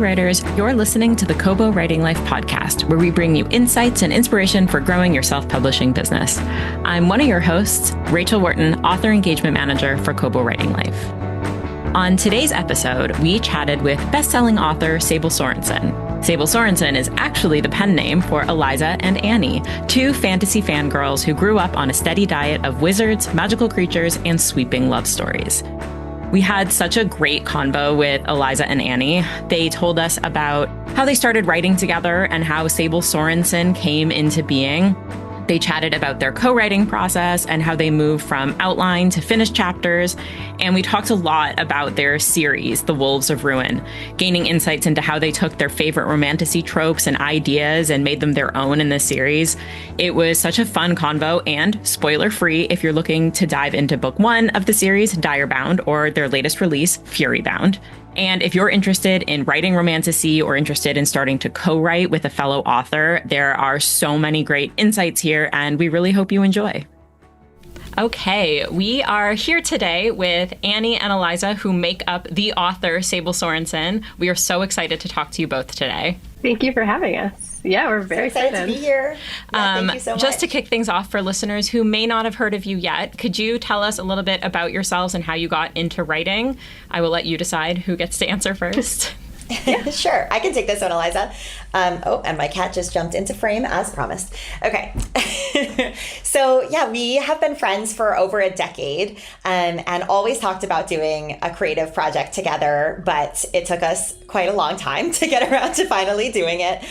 writers, you're listening to the Kobo Writing Life podcast, where we bring you insights and inspiration for growing your self-publishing business. I'm one of your hosts, Rachel Wharton, Author Engagement Manager for Kobo Writing Life. On today's episode, we chatted with best-selling author Sable Sorensen. Sable Sorensen is actually the pen name for Eliza and Annie, two fantasy fangirls who grew up on a steady diet of wizards, magical creatures, and sweeping love stories. We had such a great convo with Eliza and Annie. They told us about how they started writing together and how Sable Sorensen came into being. They chatted about their co-writing process and how they moved from outline to finished chapters. And we talked a lot about their series, The Wolves of Ruin, gaining insights into how they took their favorite romantasy tropes and ideas and made them their own in this series. It was such a fun convo, and spoiler-free if you're looking to dive into book one of the series, Direbound, or their latest release, Furybound. And if you're interested in writing romantasy or interested in starting to co-write with a fellow author, there are so many great insights here, and we really hope you enjoy. Okay, we are here today with Annie and Eliza, who make up the author, Sable Sorensen. We are so excited to talk to you both today. Thank you for having us. Yeah, we're very excited to be here. Yeah, thank you so much. Just to kick things off for listeners who may not have heard of you yet, could you tell us a little bit about yourselves and how you got into writing? I will let you decide who gets to answer first. Yeah. Sure. I can take this one, Eliza. And my cat just jumped into frame as promised. Okay. So yeah, we have been friends for over a decade and always talked about doing a creative project together, but it took us quite a long time to get around to finally doing it.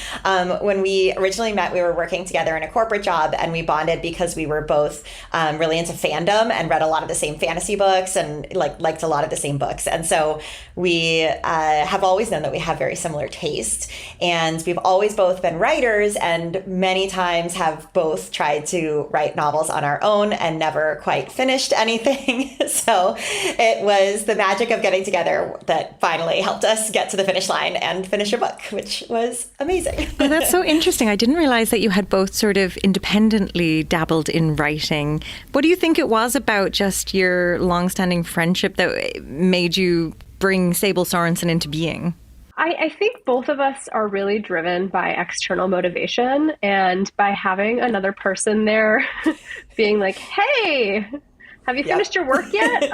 When we originally met, we were working together in a corporate job, and we bonded because we were both really into fandom and read a lot of the same fantasy books and liked a lot of the same books. And so we have always known that we have very similar taste, and we've always both been writers, and many times have both tried to write novels on our own and never quite finished anything. So it was the magic of getting together that finally helped us get to the finish line and finish a book, which was amazing. Oh, that's so interesting. I didn't realize that you had both sort of independently dabbled in writing. What do you think it was about just your long-standing friendship that made you bring Sable Sorensen into being? I think both of us are really driven by external motivation, and by having another person there being like, hey, have you finished your work yet?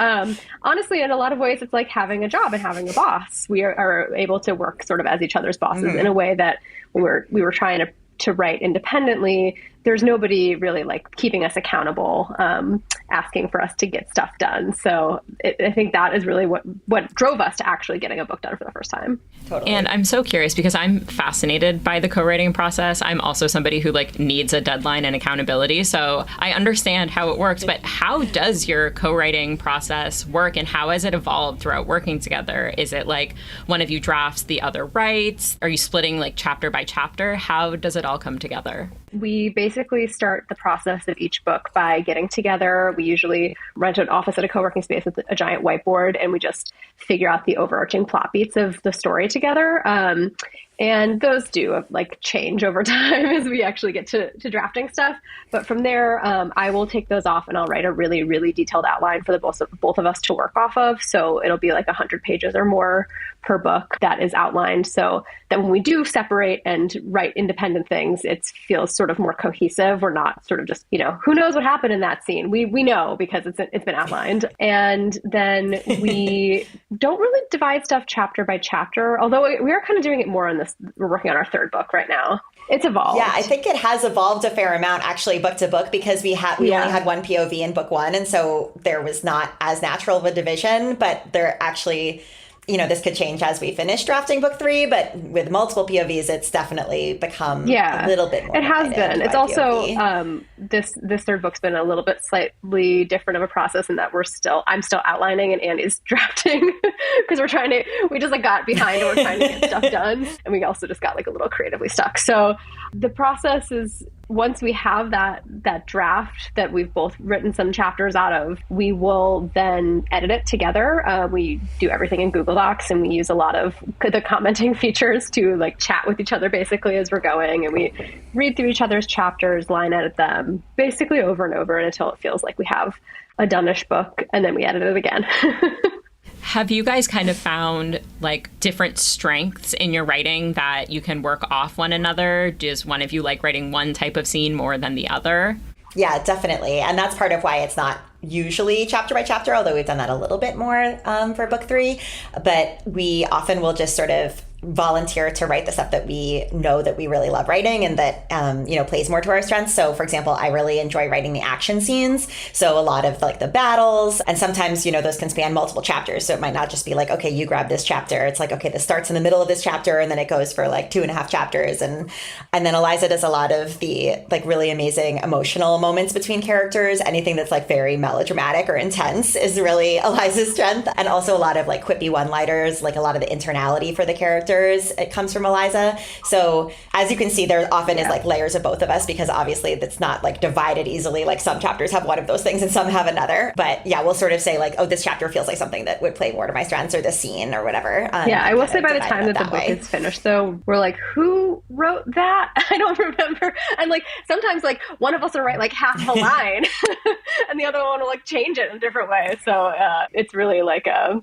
Honestly, in a lot of ways, it's like having a job and having a boss. We are able to work sort of as each other's bosses in a way that we were trying to write independently. There's nobody really like keeping us accountable, asking for us to get stuff done. So I think that is really what drove us to actually getting a book done for the first time. Totally. And I'm so curious because I'm fascinated by the co-writing process. I'm also somebody who needs a deadline and accountability. So I understand how it works, but how does your co-writing process work, and how has it evolved throughout working together? Is it like one of you drafts, the other writes? Are you splitting chapter by chapter? How does it all come together? We basically start the process of each book by getting together. We usually rent an office at a co-working space with a giant whiteboard, and we just figure out the overarching plot beats of the story together. And those do change over time as we actually get to drafting stuff. But from there, I will take those off and I'll write a really, really detailed outline for the both of us to work off of. So it'll be 100 pages or more per book that is outlined, so that when we do separate and write independent things, it feels sort of more cohesive. We're not sort of just, who knows what happened in that scene. We know because it's been outlined. And then we don't really divide stuff chapter by chapter, although we are kind of doing it more on this. We're working on our third book right now. It's evolved. Yeah, I think it has evolved a fair amount actually book to book, because we only had one POV in book one, and so there was not as natural of a division, but there actually, this could change as we finish drafting book three, but with multiple POVs, it's definitely become a little bit more. It has been. It's also, this third book's been a little bit slightly different of a process in that I'm still outlining and Andy's drafting because we just got behind and we're trying to get stuff done. And we also just got a little creatively stuck. So the process is, once we have that draft that we've both written some chapters out of, we will then edit it together. We do everything in Google Docs, and we use a lot of the commenting features to chat with each other basically as we're going. And we read through each other's chapters, line edit them basically over and over until it feels like we have a done-ish book, and then we edit it again. Have you guys kind of found like different strengths in your writing that you can work off one another? Does one of you like writing one type of scene more than the other? Yeah, definitely. And that's part of why it's not usually chapter by chapter, although we've done that a little bit more for book 3. But we often will just sort of volunteer to write the stuff that we know that we really love writing and that, plays more to our strengths. So for example, I really enjoy writing the action scenes. So a lot of like the battles, and sometimes, those can span multiple chapters. So it might not just be like, okay, you grab this chapter. It's like, okay, this starts in the middle of this chapter and then it goes for like 2.5 chapters. And then Eliza does a lot of the like really amazing emotional moments between characters. Anything that's like very melodramatic or intense is really Eliza's strength. And also a lot of like quippy one-liners, like a lot of the internality for the characters. It comes from Eliza. So as you can see, there often is like layers of both of us because obviously it's not like divided easily. Like some chapters have one of those things and some have another. But yeah, we'll sort of say like, oh, this chapter feels like something that would play more to my strengths or this scene or whatever. I will say by the time that the book is finished, though, we're like, who wrote that? I don't remember. And like sometimes like one of us will write like half of a line and the other one will like change it in a different way. So it's really like a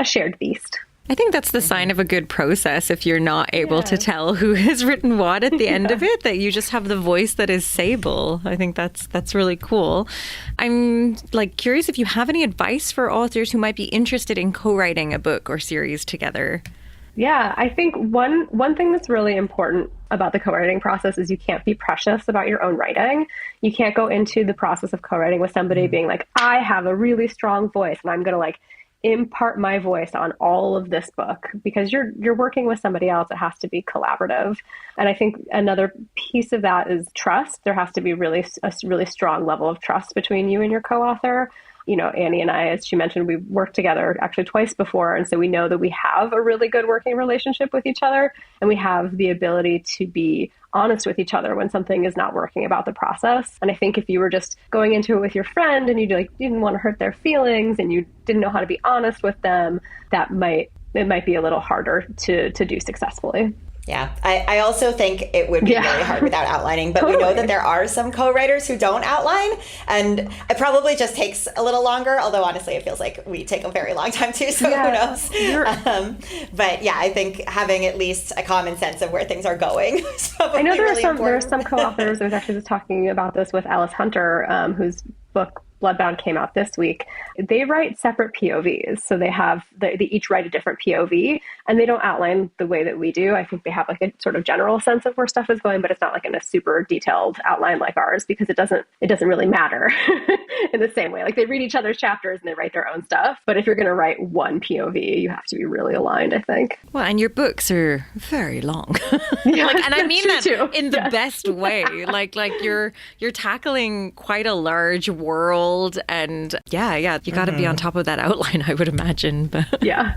shared feast. I think that's the sign of a good process if you're not able to tell who has written what at the end of it, that you just have the voice that is Sable. I think that's really cool. I'm like curious if you have any advice for authors who might be interested in co-writing a book or series together. Yeah, I think one thing that's really important about the co-writing process is you can't be precious about your own writing. You can't go into the process of co-writing with somebody being like, I have a really strong voice and I'm going to like impart my voice on all of this book, because you're working with somebody else. It has to be collaborative. And I think another piece of that is trust. There has to be a really strong level of trust between you and your co-author. Annie and I, as she mentioned, we've worked together actually twice before. And so we know that we have a really good working relationship with each other. And we have the ability to be honest with each other when something is not working about the process. And I think if you were just going into it with your friend and you didn't want to hurt their feelings and you didn't know how to be honest with them, it might be a little harder to do successfully. Yeah, I also think it would be really hard without outlining, but totally. We know that there are some co-writers who don't outline, and it probably just takes a little longer, although honestly it feels like we take a very long time too, so who knows. But yeah, I think having at least a common sense of where things are going is probably I know there really are some co-authors. I was actually just talking about this with Alice Hunter, whose book Bloodbound came out this week. They write separate POVs. So they each write a different POV, and they don't outline the way that we do. I think they have like a sort of general sense of where stuff is going, but it's not like in a super detailed outline like ours, because it doesn't really matter in the same way. Like they read each other's chapters and they write their own stuff. But if you're going to write one POV, you have to be really aligned, I think. Well, and your books are very long. Yeah, and I mean that too. In the best way. Like you're tackling quite a large world, and you got to be on top of that outline, I would imagine. But yeah.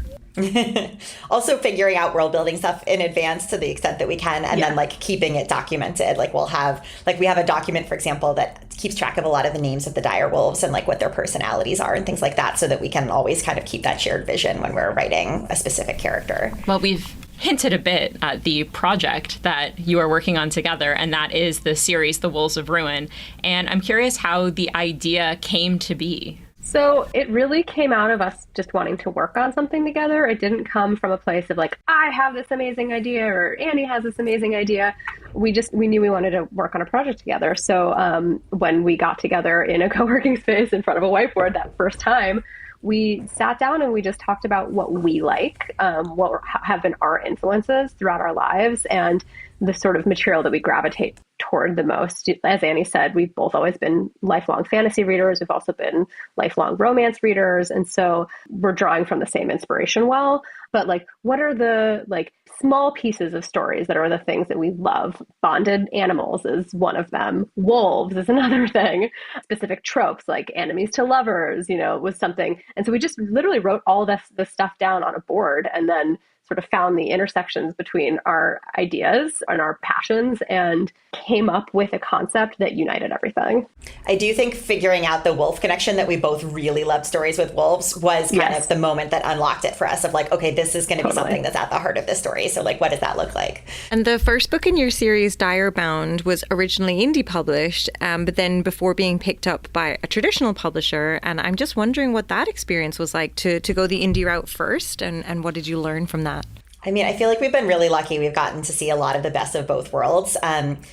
Also figuring out world building stuff in advance to the extent that we can, and then like keeping it documented. Like we have a document, for example, that keeps track of a lot of the names of the dire wolves and like what their personalities are and things like that, so that we can always kind of keep that shared vision when we're writing a specific character. Well, we've hinted a bit at the project that you are working on together, and that is the series The Wolves of Ruin. And I'm curious how the idea came to be. So it really came out of us just wanting to work on something together. It didn't come from a place of like, I have this amazing idea or Annie has this amazing idea. We knew we wanted to work on a project together. So when we got together in a co-working space in front of a whiteboard that first time, we sat down and we just talked about what we like, what have been our influences throughout our lives, and the sort of material that we gravitate toward the most. As Annie said, we've both always been lifelong fantasy readers. We've also been lifelong romance readers. And so we're drawing from the same inspiration well. But like, what are the like small pieces of stories that are the things that we love? Bonded animals is one of them. Wolves is another thing. Specific tropes like enemies to lovers, was something. And so we just literally wrote all this stuff down on a board and then sort of found the intersections between our ideas and our passions and came up with a concept that united everything. I do think figuring out the wolf connection, that we both really loved stories with wolves, was kind of the moment that unlocked it for us of like, okay, this is going to be something that's at the heart of this story. So like, what does that look like? And the first book in your series, Direbound, was originally indie published, but then before being picked up by a traditional publisher. And I'm just wondering what that experience was like to go the indie route first, and what did you learn from that? I mean, I feel like we've been really lucky. We've gotten to see a lot of the best of both worlds.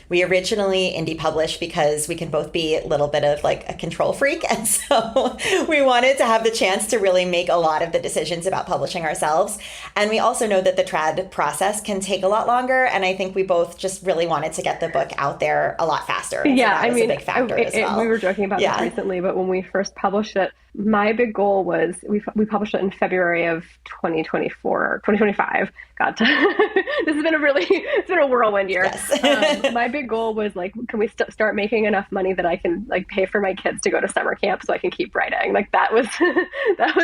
We originally indie published because we can both be a little bit of like a control freak. And so we wanted to have the chance to really make a lot of the decisions about publishing ourselves. And we also know that the trad process can take a lot longer. And I think we both just really wanted to get the book out there a lot faster. And yeah, so that was a big factor as well. We were joking about this recently, but when we first published it, my big goal was we published it in February of 2025. God, this has been it's been a whirlwind year. Yes. My big goal was like, can we start making enough money that I can like pay for my kids to go to summer camp so I can keep writing? Like that was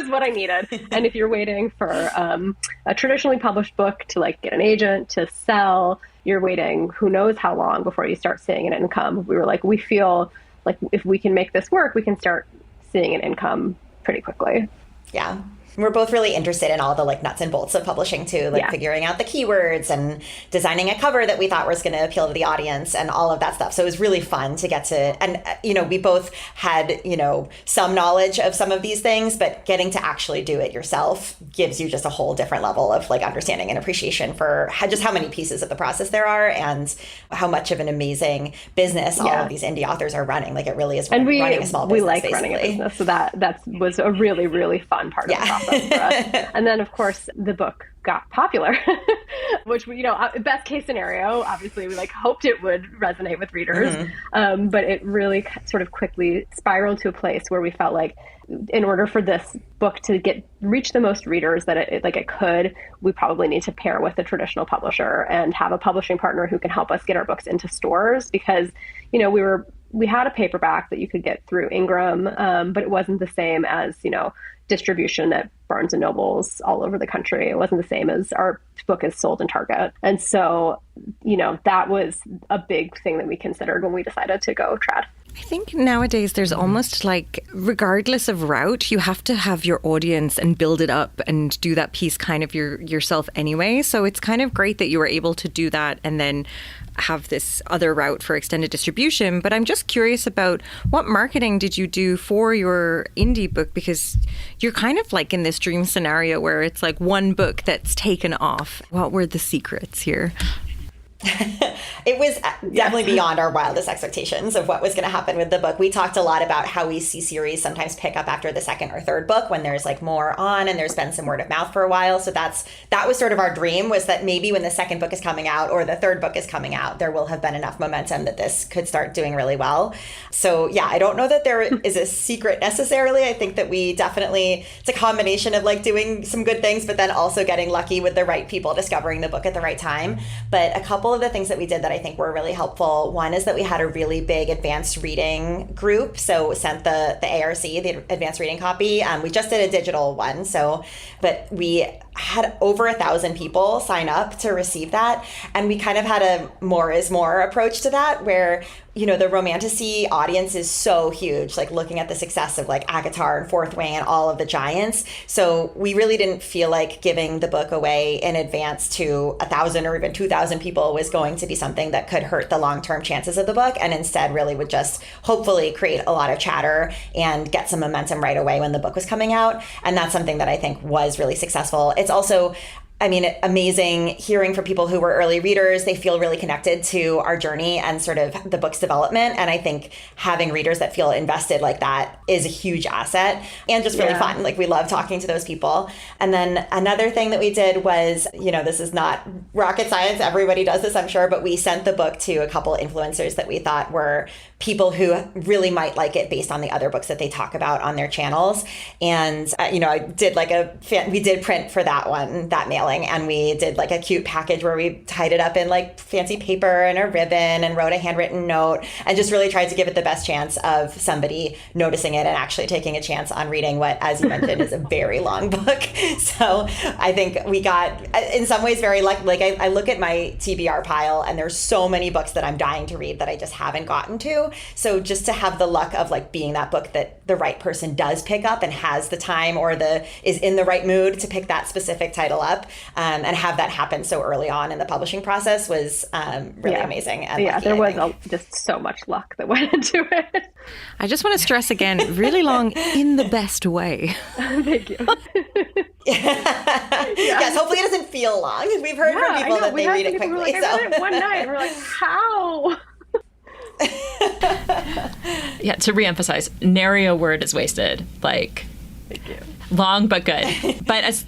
what I needed. And if you're waiting for a traditionally published book to like get an agent to sell, you're waiting who knows how long before you start seeing an income. We were like, we feel like if we can make this work, we can start seeing an income pretty quickly. Yeah. We're both really interested in all the like nuts and bolts of publishing too, like figuring out the keywords and designing a cover that we thought was going to appeal to the audience and all of that stuff. So it was really fun to get to, and we both had, some knowledge of some of these things, but getting to actually do it yourself gives you just a whole different level of like understanding and appreciation for how many pieces of the process there are and how much of an amazing business all of these indie authors are running. Like it really is running a small business. We like basically. running a business. So that was a really, really fun part of the process. For us. And then, of course, the book got popular, which, best case scenario, obviously, we hoped it would resonate with readers. Mm-hmm. But it really sort of quickly spiraled to a place where we felt like in order for this book to reach the most readers that it could, we probably need to pair with a traditional publisher and have a publishing partner who can help us get our books into stores because, we had a paperback that you could get through Ingram, but it wasn't the same as, distribution at Barnes and Nobles all over the country. It wasn't the same as our book is sold in Target. And so, that was a big thing that we considered when we decided to go trad. I think nowadays there's almost like, regardless of route, you have to have your audience and build it up and do that piece kind of yourself anyway. So it's kind of great that you were able to do that and then have this other route for extended distribution. But I'm just curious about what marketing did you do for your indie book? Because you're kind of like in this dream scenario where it's like one book that's taken off. What were the secrets here? It was definitely beyond our wildest expectations of what was going to happen with the book. We talked a lot about how we see series sometimes pick up after the second or third book when there's like more on and there's been some word of mouth for a while. So that was sort of our dream, was that maybe when the second book is coming out or the third book is coming out, there will have been enough momentum that this could start doing really well. So yeah, I don't know that there is a secret necessarily. I think that we definitely, it's a combination of like doing some good things, but then also getting lucky with the right people discovering the book at the right time. But a couple of the things that we did that I think were really helpful. One is that we had a really big advanced reading group. So sent the ARC, the advanced reading copy. We just did a digital one. But we had over 1,000 people sign up to receive that. And we kind of had a more is more approach to that where, the Romantasy audience is so huge, like looking at the success of like Agatar and Fourth Wing and all of the giants. So we really didn't feel like giving the book away in advance to 1,000 or even 2,000 people was going to be something that could hurt the long-term chances of the book, and instead really would just hopefully create a lot of chatter and get some momentum right away when the book was coming out. And that's something that I think was really successful. It's also, amazing hearing from people who were early readers. They feel really connected to our journey and sort of the book's development. And I think having readers that feel invested like that is a huge asset and just really fun. Like we love talking to those people. And then another thing that we did was, this is not rocket science. Everybody does this, I'm sure, but we sent the book to a couple influencers that we thought were people who really might like it based on the other books that they talk about on their channels. And, I did we did print for that one, that mailing, and we did like a cute package where we tied it up in like fancy paper and a ribbon and wrote a handwritten note and just really tried to give it the best chance of somebody noticing it and actually taking a chance on reading what, as you mentioned, is a very long book. So I think we got, in some ways, very lucky. Like I look at my TBR pile and there's so many books that I'm dying to read that I just haven't gotten to. So just to have the luck of like being that book that the right person does pick up and has the time or is in the right mood to pick that specific title up, and have that happen so early on in the publishing process was really amazing. And lucky, there was just so much luck that went into it. I just want to stress again, really long in the best way. Thank you. Yes, hopefully it doesn't feel long. We've heard from people that they read it quickly. Like, I read it one night. We're like, how? Yeah, to reemphasize, nary a word is wasted. Like, Thank you. Long but good. But as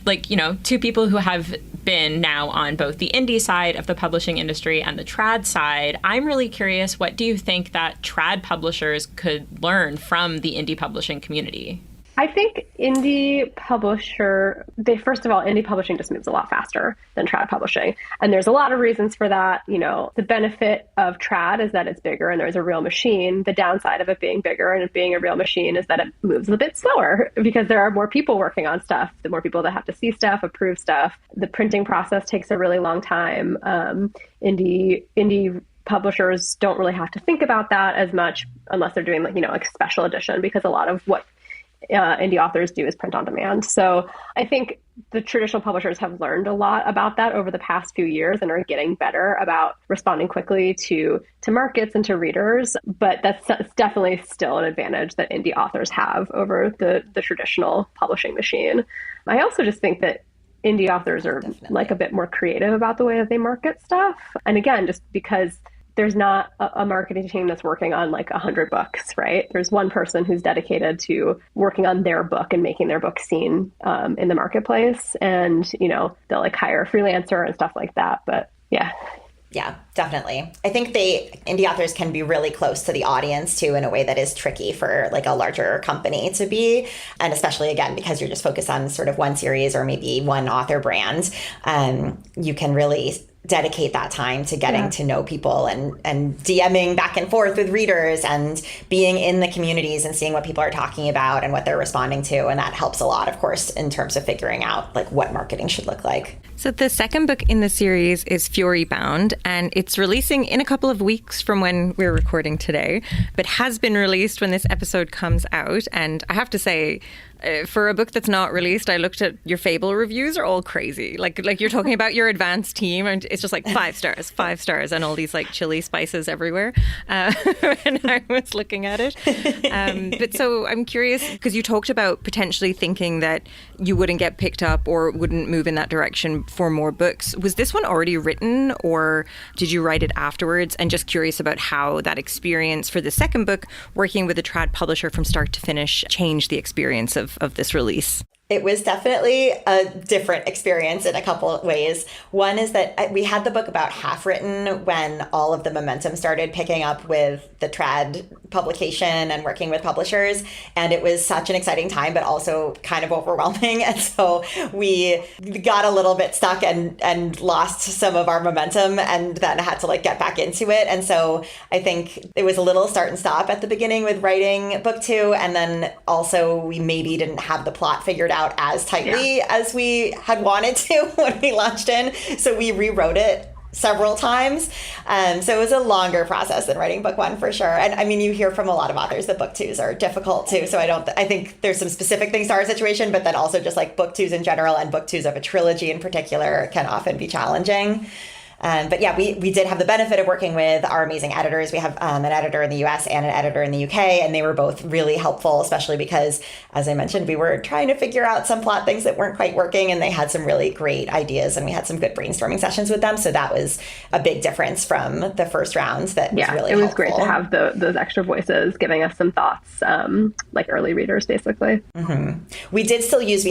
two people who have been now on both the indie side of the publishing industry and the trad side, I'm really curious, what do you think that trad publishers could learn from the indie publishing community? I think indie publishing just moves a lot faster than trad publishing. And there's a lot of reasons for that. The benefit of trad is that it's bigger and there's a real machine. The downside of it being bigger and it being a real machine is that it moves a bit slower because there are more people working on stuff, the more people that have to see stuff, approve stuff. The printing process takes a really long time. Indie publishers don't really have to think about that as much unless they're doing like special edition, because a lot of what indie authors do is print on demand. So I think the traditional publishers have learned a lot about that over the past few years and are getting better about responding quickly to markets and to readers. But that's definitely still an advantage that indie authors have over the traditional publishing machine. I also just think that indie authors are like a bit more creative about the way that they market stuff. And again, just because there's not a marketing team that's working on like 100 books, right? There's one person who's dedicated to working on their book and making their book seen in the marketplace. And, they'll like hire a freelancer and stuff like that. But yeah. Yeah, definitely. I think indie authors can be really close to the audience too, in a way that is tricky for like a larger company to be. And especially again, because you're just focused on sort of one series or maybe one author brand, you can really dedicate that time to getting to know people and DMing back and forth with readers and being in the communities and seeing what people are talking about and what they're responding to. And that helps a lot, of course, in terms of figuring out like what marketing should look like. So the second book in the series is Fury Bound, and it's releasing in a couple of weeks from when we're recording today, but has been released when this episode comes out. And I have to say, for a book that's not released, I looked at your Fable reviews are all crazy. Like you're talking about your advanced team, and it's just like 5 stars, and all these like chili spices everywhere. When I was looking at it, but so I'm curious because you talked about potentially thinking that you wouldn't get picked up or wouldn't move in that direction for more books. Was this one already written, or did you write it afterwards? And just curious about how that experience for the second book, working with a trad publisher from start to finish, changed the experience of this release. It was definitely a different experience in a couple of ways. One is that we had the book about half written when all of the momentum started picking up with the trad publication and working with publishers. And it was such an exciting time, but also kind of overwhelming. And so we got a little bit stuck and lost some of our momentum and then had to like get back into it. And so I think it was a little start and stop at the beginning with writing book 2. And then also we maybe didn't have the plot figured out as tightly as we had wanted to when we launched in. So we rewrote it several times. So it was a longer process than writing book 1 for sure. And I mean, you hear from a lot of authors that book 2s are difficult too. So I think there's some specific things to our situation, but then also just like book 2s in general and book 2s of a trilogy in particular can often be challenging. But yeah, we did have the benefit of working with our amazing editors. We have an editor in the US and an editor in the UK, and they were both really helpful, especially because, as I mentioned, we were trying to figure out some plot things that weren't quite working, and they had some really great ideas, and we had some good brainstorming sessions with them. So that was a big difference from the first round. That was really helpful. It was great to have those extra voices giving us some thoughts, like early readers, basically. Mm-hmm. We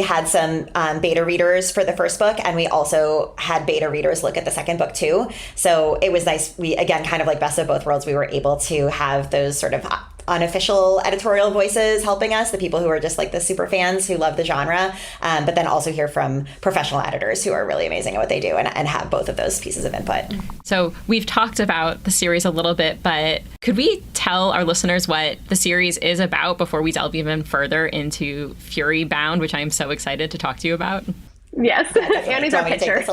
had some beta readers for the first book, and we also had beta readers look at the second book too. So it was nice. We, again, kind of like best of both worlds, we were able to have those sort of unofficial editorial voices helping us, the people who are just like the super fans who love the genre, but then also hear from professional editors who are really amazing at what they do and have both of those pieces of input. So we've talked about the series a little bit, but could we tell our listeners what the series is about before we delve even further into Fury Bound, which I am so excited to talk to you about? Yes, Annie's our pitcher.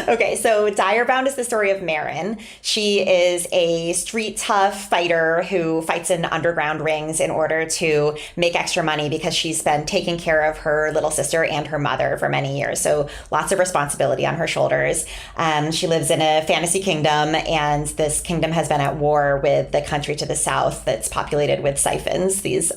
Okay, so Direbound is the story of Marin. She is a street tough fighter who fights in underground rings in order to make extra money because she's been taking care of her little sister and her mother for many years. So lots of responsibility on her shoulders. She lives in a fantasy kingdom, and this kingdom has been at war with the country to the south that's populated with siphons, these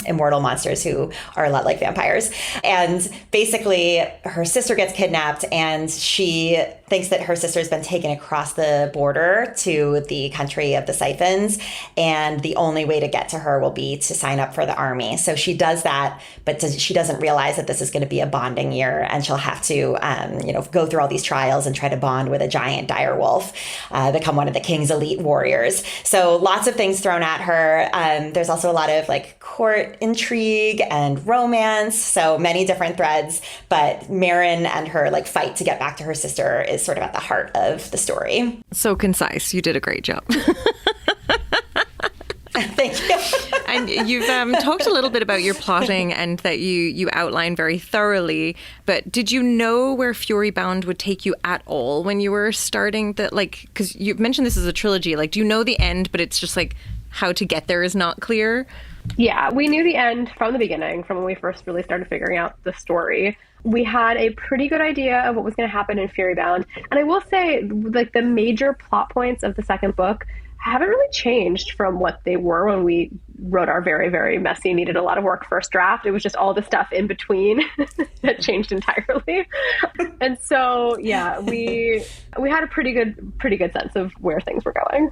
immortal monsters who are a lot like vampires. And basically, her sister gets kidnapped, and she thinks that her sister has been taken across the border to the country of the siphons, and the only way to get to her will be to sign up for the army. So she does that, but she doesn't realize that this is going to be a bonding year, and she'll have to, go through all these trials and try to bond with a giant dire wolf, become one of the king's elite warriors. So lots of things thrown at her. There's also a lot of like court intrigue and romance. So many different threads, but Marin and her like fight to get back to her sister is sort of at the heart of the story. So concise. You did a great job. Thank you. And you've talked a little bit about your plotting and that you outlined very thoroughly, but did you know where Fury Bound would take you at all when you were starting the, like, because you mentioned this is a trilogy, like, do you know the end, but it's just like how to get there is not clear? Yeah, we knew the end from the beginning, from when we first really started figuring out the story. We had a pretty good idea of what was going to happen in Fury Bound. And I will say, like, the major plot points of the second book haven't really changed from what they were when we wrote our very, very messy, needed a lot of work first draft. It was just all the stuff in between that changed entirely. And so, yeah, we had a pretty good sense of where things were going.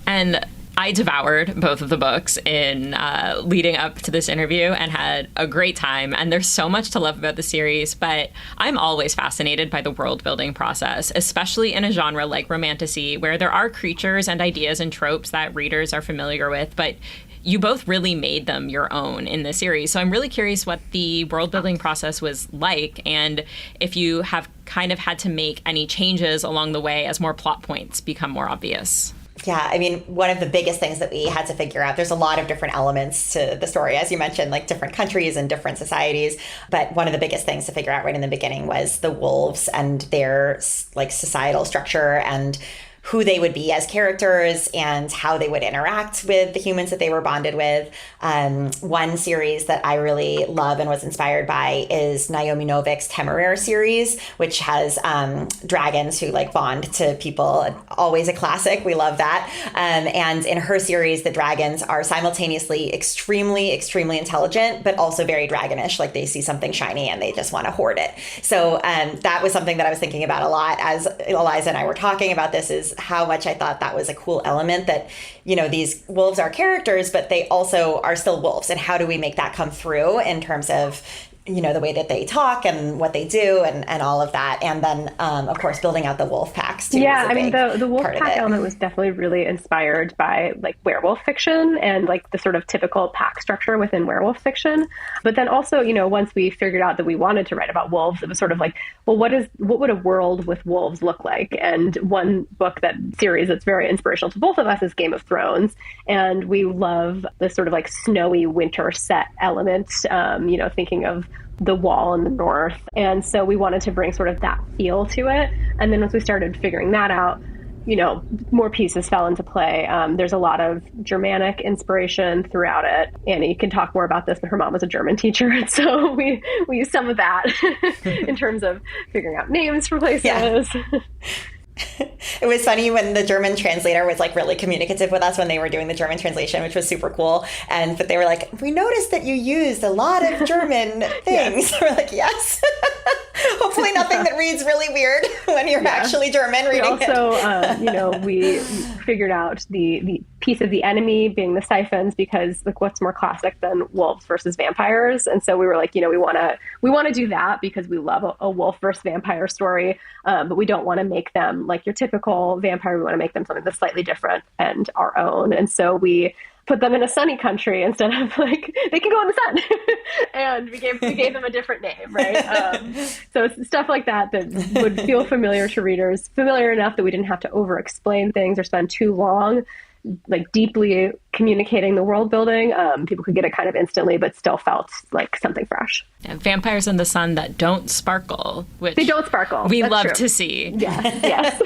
And I devoured both of the books in leading up to this interview and had a great time. And there's so much to love about the series, but I'm always fascinated by the world building process, especially in a genre like Romantasy, where there are creatures and ideas and tropes that readers are familiar with, but you both really made them your own in the series. So I'm really curious what the world building process was like, and if you have kind of had to make any changes along the way as more plot points become more obvious. Yeah, I mean, one of the biggest things that we had to figure out, there's a lot of different elements to the story, as you mentioned, like different countries and different societies. But one of the biggest things to figure out right in the beginning was the wolves and their like societal structure and who they would be as characters and how they would interact with the humans that they were bonded with. One series that I really love and was inspired by is Naomi Novik's Temeraire series, which has dragons who like bond to people. Always a classic. We love that. And in her series, the dragons are simultaneously extremely, extremely intelligent, but also very dragonish. Like they see something shiny and they just want to hoard it. So that was something that I was thinking about a lot as Eliza and I were talking about this, is how much I thought that was a cool element, that, you know, these wolves are characters, but they also are still wolves. And how do we make that come through in terms of, you know, the way that they talk and what they do and all of that. And then, of course, building out the wolf packs too. Yeah, I mean, the wolf pack element was definitely really inspired by like werewolf fiction and like the sort of typical pack structure within werewolf fiction. But then also, you know, once we figured out that we wanted to write about wolves, it was sort of like, well, what would a world with wolves look like? And one series that's very inspirational to both of us is Game of Thrones. And we love this sort of like snowy winter set element, you know, thinking of the wall in the north. And so we wanted to bring sort of that feel to it. And then once we started figuring that out, you know, more pieces fell into play. There's a lot of Germanic inspiration throughout it. Annie can talk more about this, but her mom was a German teacher. And so we used some of that in terms of figuring out names for places. Yeah. It was funny when the German translator was like really communicative with us when they were doing the German translation, which was super cool. But they were like, we noticed that you used a lot of German things. We're like, yes. Hopefully nothing that reads really weird when you're actually German reading it. Also, you know, we figured out the piece of the enemy being the siphons, because like what's more classic than wolves versus vampires? And so we were like, we want to do that because we love a wolf versus vampire story, but we don't want to make them like your typical vampire. We want to make them something that's slightly different and our own. And so we put them in a sunny country instead of like they can go in the sun. And we gave them a different name, right? So it's stuff like that would feel familiar to readers, familiar enough that we didn't have to over explain things or spend too long like deeply communicating the world building. People could get it kind of instantly, but still felt like something fresh. And vampires in the sun that don't sparkle, which they don't sparkle. We That's love true. to see. Yes.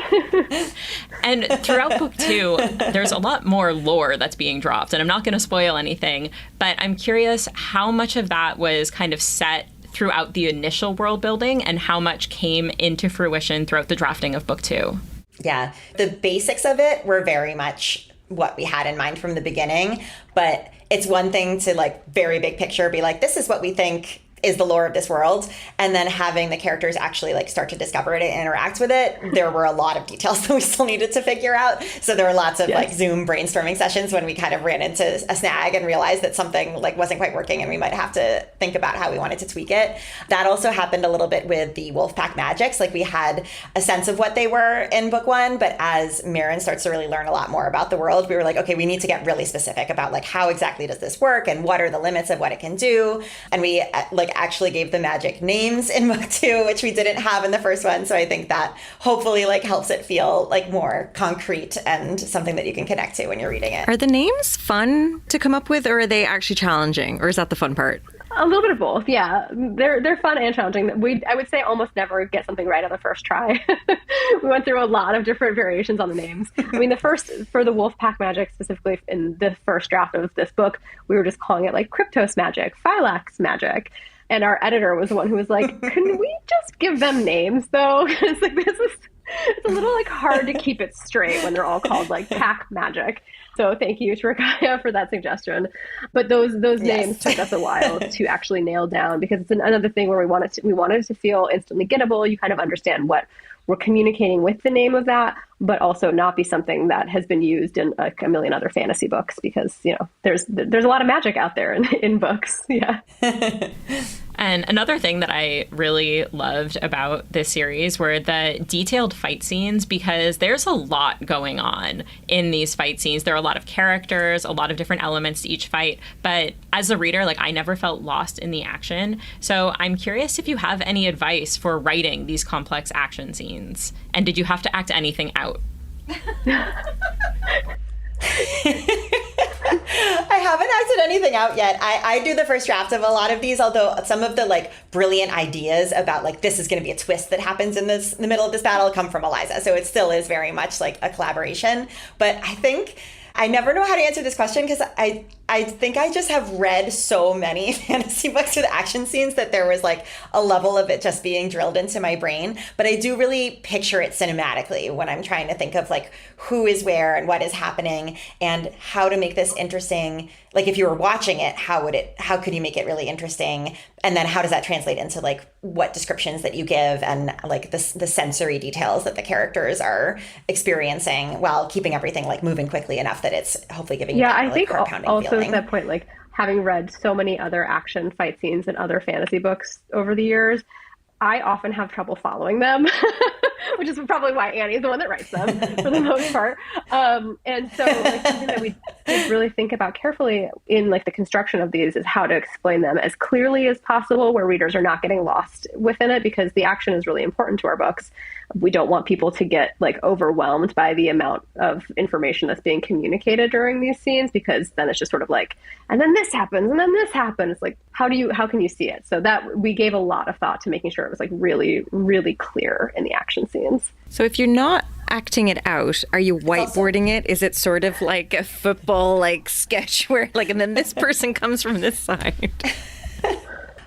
And throughout book 2, there's a lot more lore that's being dropped, and I'm not going to spoil anything, but I'm curious how much of that was kind of set throughout the initial world building and how much came into fruition throughout the drafting of book 2. Yeah, the basics of it were very much what we had in mind from the beginning, but it's one thing to like very big picture be like, this is what we think is the lore of this world, and then having the characters actually like start to discover it and interact with it. There were a lot of details that we still needed to figure out. So there were lots of like Zoom brainstorming sessions when we kind of ran into a snag and realized that something like wasn't quite working and we might have to think about how we wanted to tweak it. That also happened a little bit with the Wolfpack magics. Like we had a sense of what they were in book 1, but as Mirren starts to really learn a lot more about the world, we were like, okay, we need to get really specific about like how exactly does this work and what are the limits of what it can do. And we like actually gave the magic names in book 2, which we didn't have in the first one. So I think that hopefully like helps it feel like more concrete and something that you can connect to when you're reading it. Are the names fun to come up with, or are they actually challenging, or is that the fun part? A little bit of both, yeah. They're fun and challenging. I would say almost never get something right on the first try. We went through a lot of different variations on the names. I mean, for the Wolfpack magic, specifically in the first draft of this book, we were just calling it like Kryptos magic, Phylax magic. And our editor was the one who was like, can we just give them names, though? It's like, it's a little like hard to keep it straight when they're all called like pack magic. So thank you to Rakaya for that suggestion. But those names took us a while to actually nail down, because it's another thing where we wanted it to feel instantly gettable. You kind of understand what we're communicating with the name of that, but also not be something that has been used in like a million other fantasy books, because there's a lot of magic out there in books. Yeah. And another thing that I really loved about this series were the detailed fight scenes, because there's a lot going on in these fight scenes. There are a lot of characters, a lot of different elements to each fight. But as a reader, like I never felt lost in the action. So I'm curious if you have any advice for writing these complex action scenes. And did you have to act anything out? I haven't acted anything out yet. I do the first draft of a lot of these, although some of the like brilliant ideas about like this is going to be a twist that happens in the middle of this battle come from Eliza. So it still is very much like a collaboration. But I think I never know how to answer this question, because I think I just have read so many fantasy books with action scenes that there was like a level of it just being drilled into my brain. But I do really picture it cinematically when I'm trying to think of like who is where and what is happening and how to make this interesting. Like if you were watching it, how could you make it really interesting? And then how does that translate into like what descriptions that you give and like the sensory details that the characters are experiencing while keeping everything like moving quickly enough that it's hopefully giving you that I really think heart-pounding also feeling. at that point, like having read so many other action fight scenes in other fantasy books over the years, I often have trouble following them, which is probably why Annie's the one that writes them for the most part. And so like, something that we did really think about carefully in like the construction of these is how to explain them as clearly as possible, where readers are not getting lost within it, because the action is really important to our books. We don't want people to get like overwhelmed by the amount of information that's being communicated during these scenes, because then it's just sort of like, and then this happens, and then this happens. It's like, how can you see it? So that we gave a lot of thought to making sure it was like really, really clear in the action scenes. So if you're not acting it out, are you whiteboarding it? Is it sort of like a football like sketch where like, and then this person comes from this side?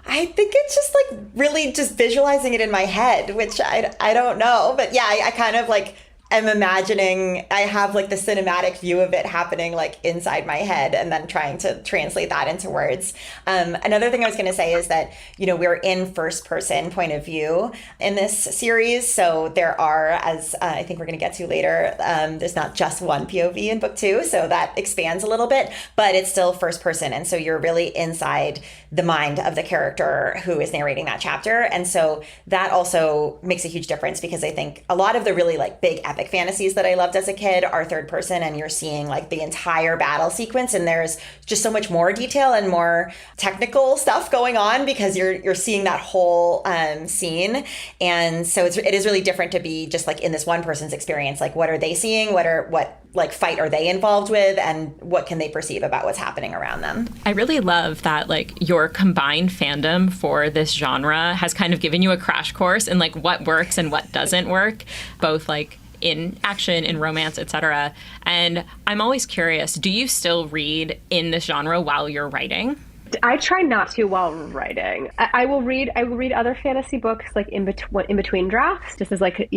I think it's just like really just visualizing it in my head, which I don't know. But yeah, I kind of like am imagining, I have like the cinematic view of it happening like inside my head and then trying to translate that into words. Another thing I was going to say is that, we're in first person point of view in this series. So there are, as I think we're going to get to later, there's not just one POV in book 2. So that expands a little bit, but it's still first person. And so you're really inside the mind of the character who is narrating that chapter. And so that also makes a huge difference, because I think a lot of the really like big epic fantasies that I loved as a kid are third person, and you're seeing like the entire battle sequence, and there's just so much more detail and more technical stuff going on because you're seeing that whole scene. And so it is really different to be just like in this one person's experience. Like, what are they seeing? What like fight are they involved with, and what can they perceive about what's happening around them? I really love that like your combined fandom for this genre has kind of given you a crash course in like what works and what doesn't work, both like in action, in romance, etc. And I'm always curious, do you still read in this genre while you're writing? I try not to while writing. I will read other fantasy books like in between drafts, just as like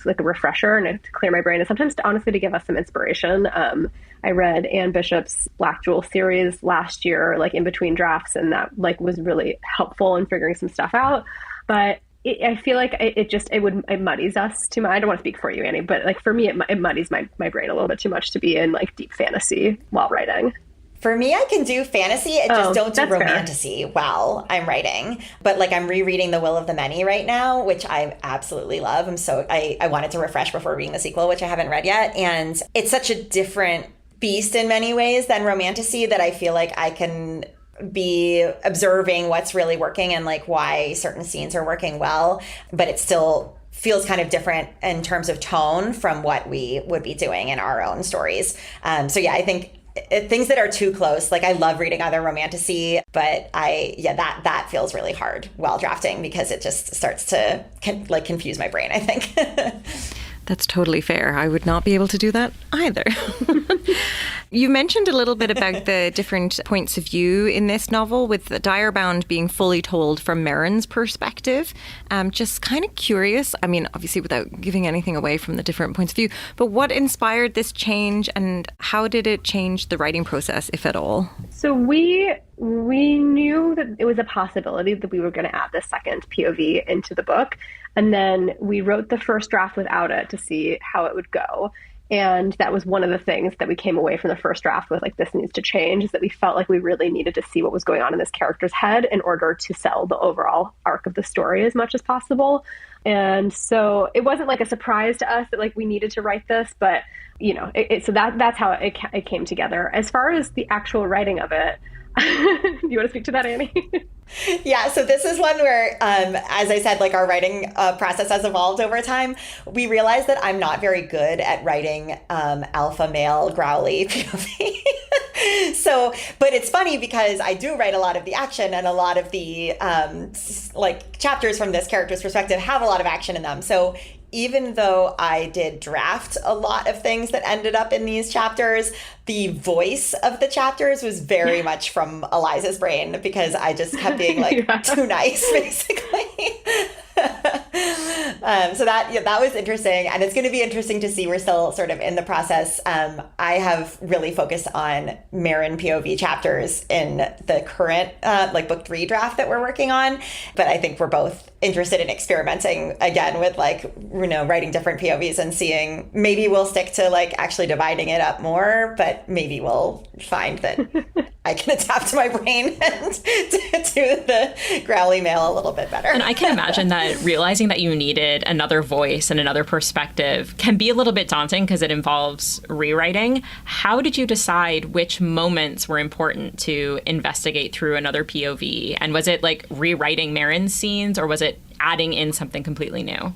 like a refresher and to clear my brain, and sometimes honestly to give us some inspiration. I read Anne Bishop's Black Jewel series last year, like in between drafts, and that like was really helpful in figuring some stuff out. But I feel like it muddies us too much. I don't want to speak for you, Annie, but like for me, it muddies my brain a little bit too much to be in like deep fantasy while writing. For me, I can do fantasy. I just don't do romantasy fair. while I'm writing. But like I'm rereading The Will of the Many right now, which I absolutely love. I wanted to refresh before reading the sequel, which I haven't read yet. And it's such a different beast in many ways than romantasy that I feel like I can be observing what's really working and like why certain scenes are working well. But it still feels kind of different in terms of tone from what we would be doing in our own stories. So yeah, I think things that are too close, like I love reading other romantasy, but that feels really hard while drafting because it just starts to confuse my brain, I think. That's totally fair. I would not be able to do that either. You mentioned a little bit about the different points of view in this novel, with the Direbound being fully told from Merrin's perspective. Just kind of curious, I mean, obviously without giving anything away from the different points of view, but what inspired this change and how did it change the writing process, if at all? So we knew that it was a possibility that we were going to add the second POV into the book. And then we wrote the first draft without it to see how it would go. And that was one of the things that we came away from the first draft with, like, this needs to change, is that we felt like we really needed to see what was going on in this character's head in order to sell the overall arc of the story as much as possible. And so it wasn't like a surprise to us that like we needed to write this, but so that's how it came together. As far as the actual writing of it, do you want to speak to that, Annie? Yeah, so this is one where, as I said, like our writing process has evolved over time. We realized that I'm not very good at writing alpha male growly POV. But it's funny because I do write a lot of the action, and a lot of the chapters from this character's perspective have a lot of action in them. So even though I did draft a lot of things that ended up in these chapters, the voice of the chapters was very much from Eliza's brain, because I just kept being like too nice, basically. So that was interesting, and it's going to be interesting to see. We're still sort of in the process. I have really focused on Merrin POV chapters in the current book 3 draft that we're working on, but I think we're both interested in experimenting again with writing different POVs and seeing, maybe we'll stick to like actually dividing it up more, but maybe we'll find that I can adapt my brain and do the growly male a little bit better. And I can imagine that realizing that you needed another voice and another perspective can be a little bit daunting because it involves rewriting. How did you decide which moments were important to investigate through another POV? And was it like rewriting Merrin's scenes, or was it adding in something completely new?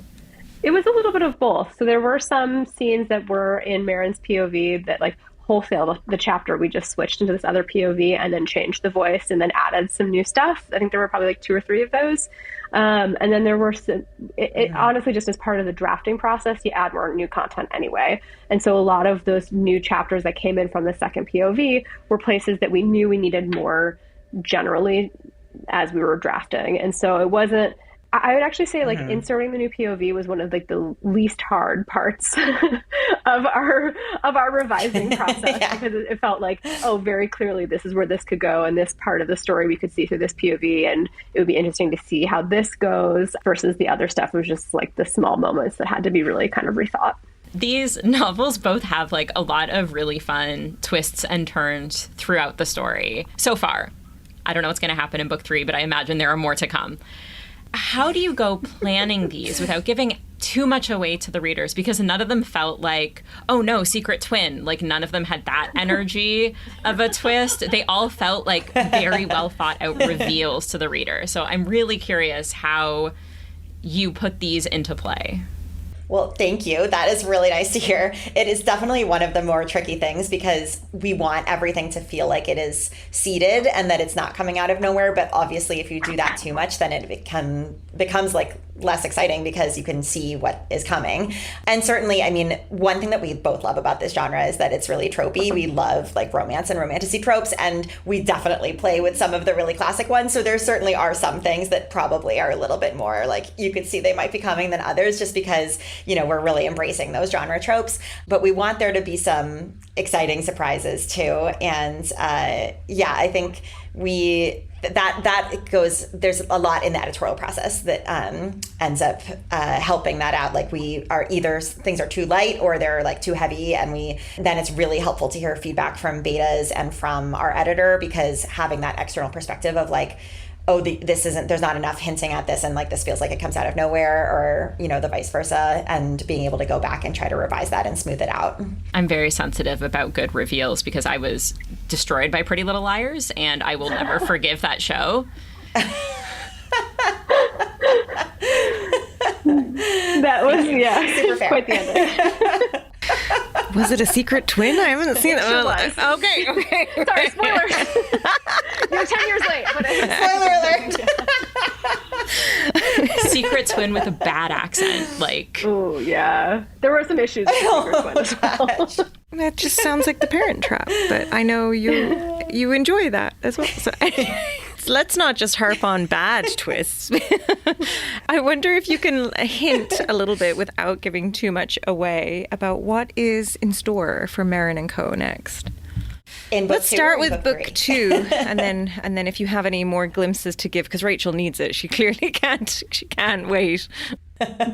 It was a little bit of both. So there were some scenes that were in Merrin's POV that like wholesale the chapter we just switched into this other POV and then changed the voice and then added some new stuff. I think there were probably like 2 or 3 of those. And then there were some, honestly, just as part of the drafting process, you add more new content anyway. And so a lot of those new chapters that came in from the second POV were places that we knew we needed more generally as we were drafting. And so it wasn't I would actually say like inserting the new POV was one of like the least hard parts of our revising process because it felt like, oh, very clearly this is where this could go, and this part of the story we could see through this POV, and it would be interesting to see how this goes versus the other stuff was just like the small moments that had to be really kind of rethought. These novels both have like a lot of really fun twists and turns throughout the story so far. I don't know what's going to happen in book 3, but I imagine there are more to come. How do you go planning these without giving too much away to the readers? Because none of them felt like, oh no, secret twin. Like none of them had that energy of a twist. They all felt like very well thought out reveals to the reader. So I'm really curious how you put these into play. Well, thank you. That is really nice to hear. It is definitely one of the more tricky things because we want everything to feel like it is seeded and that it's not coming out of nowhere. But obviously, if you do that too much, then it becomes like less exciting because you can see what is coming. And certainly, I mean, one thing that we both love about this genre is that it's really tropey. We love like romance and romantasy tropes, and we definitely play with some of the really classic ones. So there certainly are some things that probably are a little bit more like you could see they might be coming than others just because, you know, we're really embracing those genre tropes. But we want there to be some exciting surprises too. And I think that goes, there's a lot in the editorial process that ends up helping that out. Like we are either things are too light or they're like too heavy, and then it's really helpful to hear feedback from betas and from our editor, because having that external perspective of like, oh, there's not enough hinting at this, and like this feels like it comes out of nowhere, or, you know, the vice versa, and being able to go back and try to revise that and smooth it out. I'm very sensitive about good reveals because I was destroyed by Pretty Little Liars, and I will never forgive that show. That was, super fair. Quite the end. Was it a secret twin? I haven't seen it. Sure was. Okay. Sorry, spoiler. You're 10 years late. But Spoiler alert. Secret twin with a bad accent. Like, oh, yeah. There were some issues with secret twin as well. That just sounds like The Parent Trap, but I know you enjoy that as well. So let's not just harp on bad twists. I wonder if you can hint a little bit without giving too much away about what is in store for Marin & Co. next. Let's start with book 2, and then if you have any more glimpses to give, because Rachel needs it. She clearly can't. She can't wait.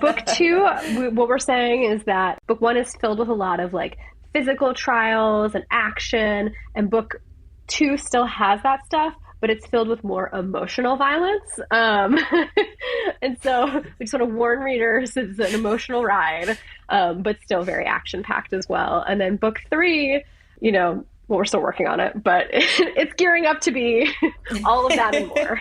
Book 2, what we're saying is that book 1 is filled with a lot of like physical trials and action, and book 2 still has that stuff, but it's filled with more emotional violence. And so we just want to warn readers it's an emotional ride, but still very action-packed as well. And then book 3, you know, well, we're still working on it, but it's gearing up to be all of that and more.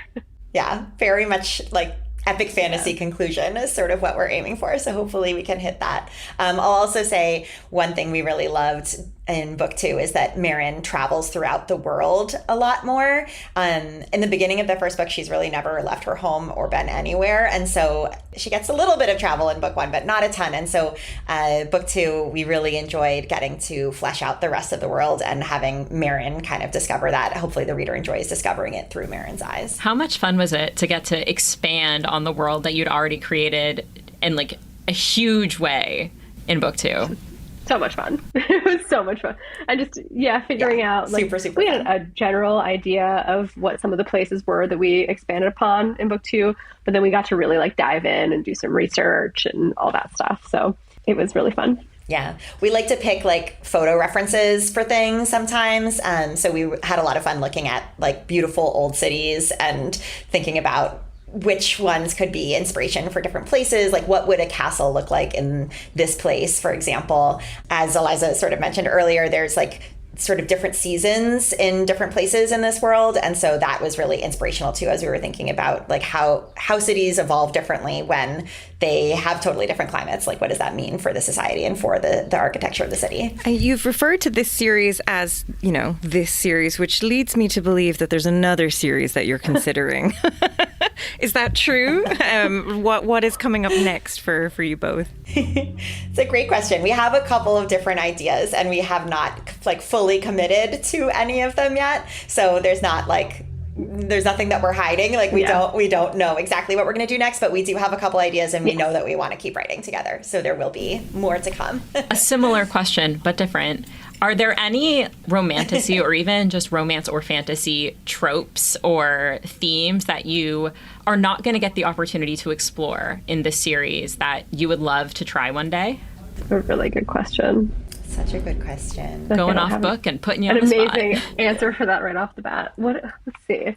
Yeah, very much like epic fantasy conclusion is sort of what we're aiming for. So hopefully we can hit that. I'll also say one thing we really loved in book 2 is that Marin travels throughout the world a lot more. In the beginning of the first book, she's really never left her home or been anywhere. And so she gets a little bit of travel in book 1, but not a ton. And so book 2, we really enjoyed getting to flesh out the rest of the world and having Marin kind of discover that. Hopefully the reader enjoys discovering it through Marin's eyes. How much fun was it to get to expand on the world that you'd already created in like a huge way in book 2? So much fun. It was so much fun. And just, figuring out, like, super we had a general idea of what some of the places were that we expanded upon in book 2, but then we got to really like dive in and do some research and all that stuff. So it was really fun. Yeah. We like to pick like photo references for things sometimes. So we had a lot of fun looking at like beautiful old cities and thinking about which ones could be inspiration for different places. Like what would a castle look like in this place, for example? As Eliza sort of mentioned earlier, there's like sort of different seasons in different places in this world. And so that was really inspirational too, as we were thinking about like how cities evolve differently when they have totally different climates. Like what does that mean for the society and for the architecture of the city? And you've referred to this series as, you know, this series, which leads me to believe that there's another series that you're considering. Is that true? What is coming up next for you both? It's a great question. We have a couple of different ideas and we have not like fully committed to any of them yet. So there's not like there's nothing that we're hiding. Like we don't know exactly what we're going to do next, but we do have a couple ideas and we know that we want to keep writing together. So there will be more to come. A similar question, but different. Are there any romantasy or even just romance or fantasy tropes or themes that you are not going to get the opportunity to explore in this series that you would love to try one day? A really good question. Such a good question. Going off book and putting you on the spot. An amazing answer for that right off the bat. Let's see.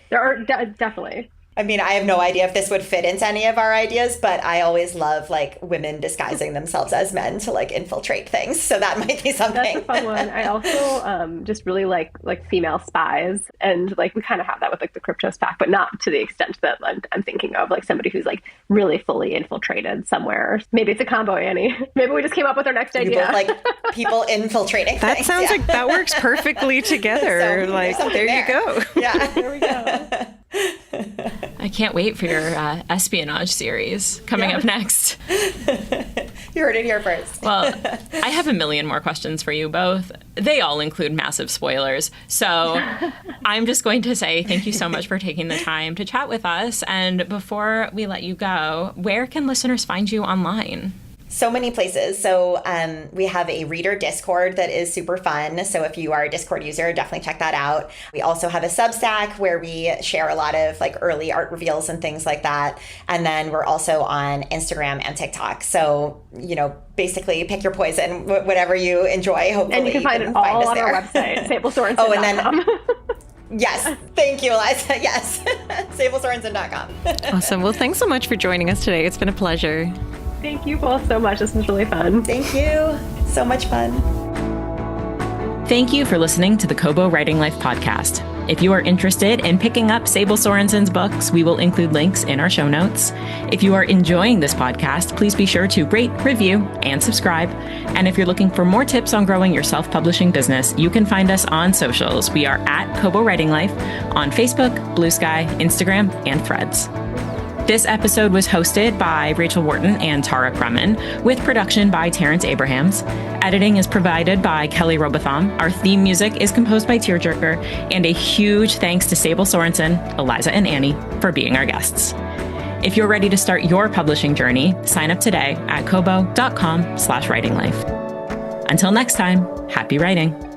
There are definitely. I mean, I have no idea if this would fit into any of our ideas, but I always love like women disguising themselves as men to like infiltrate things. So that might be something. That's a fun one. I also just really like female spies, and like we kind of have that with like the Cryptos pack, but not to the extent that I'm thinking of, like somebody who's like really fully infiltrated somewhere. Maybe it's a combo, Annie. Maybe we just came up with our next idea. Both, like people infiltrating. That things. sounds like that works perfectly together. So, like there you go. Yeah, there we go. I can't wait for your espionage series coming up next. You heard it here first. Well, I have a million more questions for you both. They all include massive spoilers. So I'm just going to say thank you so much for taking the time to chat with us. And before we let you go, where can listeners find you online? So many places. So we have a reader Discord that is super fun. So if you are a Discord user, definitely check that out. We also have a Substack where we share a lot of like early art reveals and things like that. And then we're also on Instagram and TikTok. So, you know, basically pick your poison, whatever you enjoy. Hopefully, and you can find it all on our website, sablesorensen.com. Oh, and then yes, thank you, Eliza. Yes, sablesorensen.com. Awesome. Well, thanks so much for joining us today. It's been a pleasure. Thank you both so much. This was really fun. Thank you. So much fun. Thank you for listening to the Kobo Writing Life podcast. If you are interested in picking up Sable Sorensen's books, we will include links in our show notes. If you are enjoying this podcast, please be sure to rate, review, and subscribe. And if you're looking for more tips on growing your self-publishing business, you can find us on socials. We are at Kobo Writing Life on Facebook, Blue Sky, Instagram, and Threads. This episode was hosted by Rachel Wharton and Tara Kremen, with production by Terrence Abrahams. Editing is provided by Kelly Robotham. Our theme music is composed by Tearjerker. And a huge thanks to Sable Sorensen, Eliza and Annie for being our guests. If you're ready to start your publishing journey, sign up today at kobo.com/writinglife. Until next time, happy writing.